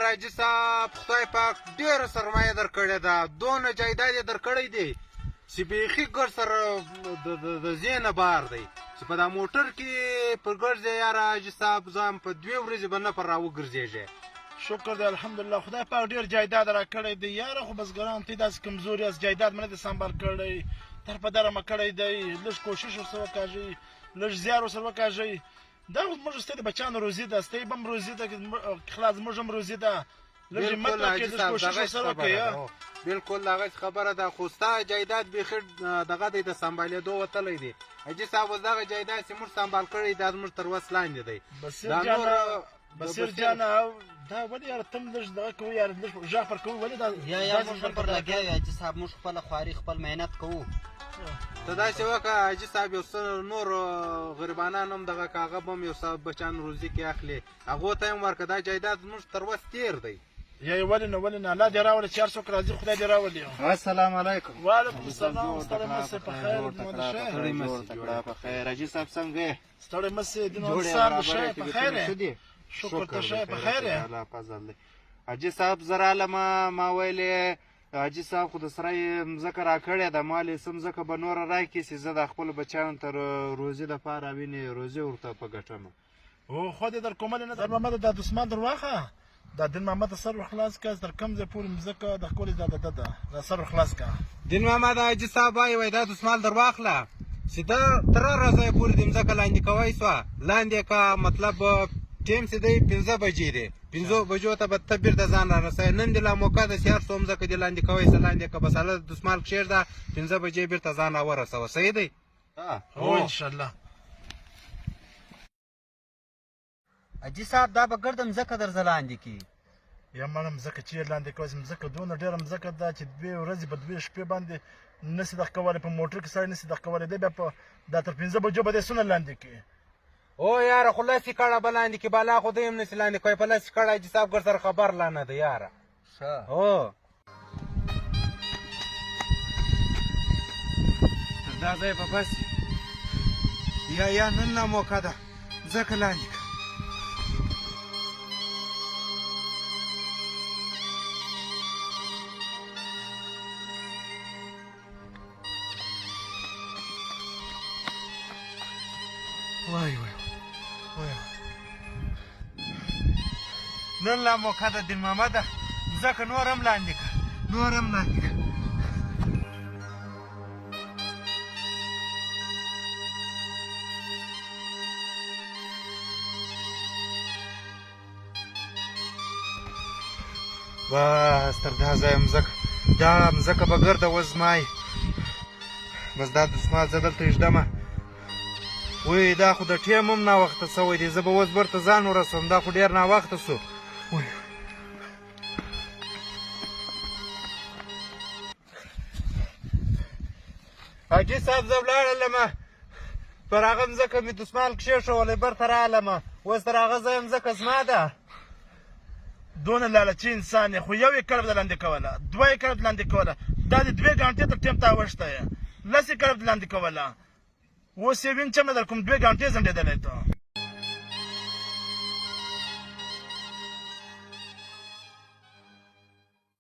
حاجي صاحب خدای پاک ډېره سرمایه درکړې ده، دونه جایداد یې درکړی دی چې بیخي ګر سره د ذهنه بار دی چې په دا موټر کې پر ګرځې یاره حاجي صاحب زه هم په 2 ورځې به نه پر راوګرځېږې. شکر دی الحمدلله خدای پاک ډېر جایداد راکړی دی یاره، خو بزګران ته داسې کمزوري یاست، جایداد مې نه دی سنبال کړی، در په دره مې کړی دی، لږ کوشش ورسره وکاږئ، لږ زیار ورسره وکاږئ. دا خو زموږ ستا د بچیانو روزي ده، ستا به هم روزي ده، خلاص زموږ هم روزي ده، لږ همت وکړئ، لږ کوشش ورسره وکړئ. بلکل هغه خبره ده، خو ستا جایداد بیخي دغه دی د سنبالېدو وتلی دی. حاجي صاحب اوس دغه جایداد چې موږ سنبال کړی دا زموږ تر وس لاندې دی. بصیر جانه دا ولې یاره ته هم لږ دغه کوو یاره، لږ غږ پر کوو ولې دا یا موږ هم پر لګیا یو حاجي صاحب، موږ خپله خواري خپل محنت کوو. ته داسې وکړه حاجي صاحب، یو څه نور غریبانان هم دغه که هغه به هم یو څه بچیان روزي کې اخلي، هغو ته یې هم ورکړه. دا جایداد زموږ تر وس تېر دی. یا یې ولې نه ولې نه، الله دې راولي چې هر څوک راځي خدای دې راولي. السلام علیکم. وعلیکم السلام. ستړی مه سې په خیر، ستړی مه سې په خیر. حاجي صاحب څنګه یې؟ ستړی مه سې دین انسان د شی په خیر یې؟ شکر ته شی په خیر یې؟ الله فضل دی. حاجي صاحب زه رالم، ما ویلې حاجي صاحب خو د سره یې مځکه راکړې ده، ما ویلې څه مځکه به نوره راکړي چې زه د خپلو بچیانو تر روزي دپاره وینې روزي ورته په ګټمه. او خو دې در کوملې نه در محمده دا دسمان در واخه، دا دین محمد سر خلاص کړه، تر کوم ځای پورې مځکه د ښکلې دا د سر خلاص کړه. دین محمد حاجي صاحب وایي دا دسمال در واخله چې دا تر ځای پورې د مځکه لاندې کوی سوه، لاندې که مطلب ټیم چې دی 5 بجې دی، 5 بجو ته به ته بېرته ځان را رسوې. نن دې لا موقع ده چې هر څو مځکه دې لاندې کوی سه لاندې که بس هله دسمال کښېږده 5 بجې بېرته ځان را ورسوه. صحیح دی؟ هو انشاءالله. حاجي صاحب دا به ګرده مځکه درځه لاندې کړي. یا مړه مځکه چېرې لاندې کوی مځکه دونه ډېره مځکه ده چې 2 ورځې په 2 شپې باندې نسي دغه کولی، په موټر کې سړی نسي دغه کولی، دی بیا په دا تر 5 بجو به دی څونه لاندې کړي. او یاره خو لسې کړه به لاندې کړي، بالا خو دی هم نسي لاندې کوی، په لسې کړه حاجي صاحب ګر سره خبر لا نه دی یاره. هو دا ځای به بس یا نن لا موقع ده ځکه لاندې کړه. وای وای وای نن لا موقع ده دین محمده، ځکه نور هم لاندې کړه، نور هم لاندې کړه. بس تر دا ځایه مځکه، دا مځکه به ګرده وزمایي. بس دا دسمال زه دلته ایږدمه. وی دا خو د ټیم هم ناوخته سوی دی، زه به اوس بیرته ځان ورسوم، دا خو ډېر ناوخته سو. حاجي صاحب زه ولاړلمه، پر هغه مځکه مې دسمال کښېښولی، بیرته رالمه، اوس تر هغه ځایه مځکه زما ده. دونه لالچي انسان یې، خو یو یې کړه د لاندې کوله، 2 یې کړه د لاندې کوله، دا د 2 ګنټې تر ټیم ته اوښته یې، 10 یې کړه د لاندې کوله، اوس یې وین چم نه در کوم 2 ګنټې ځنډېدلی ته.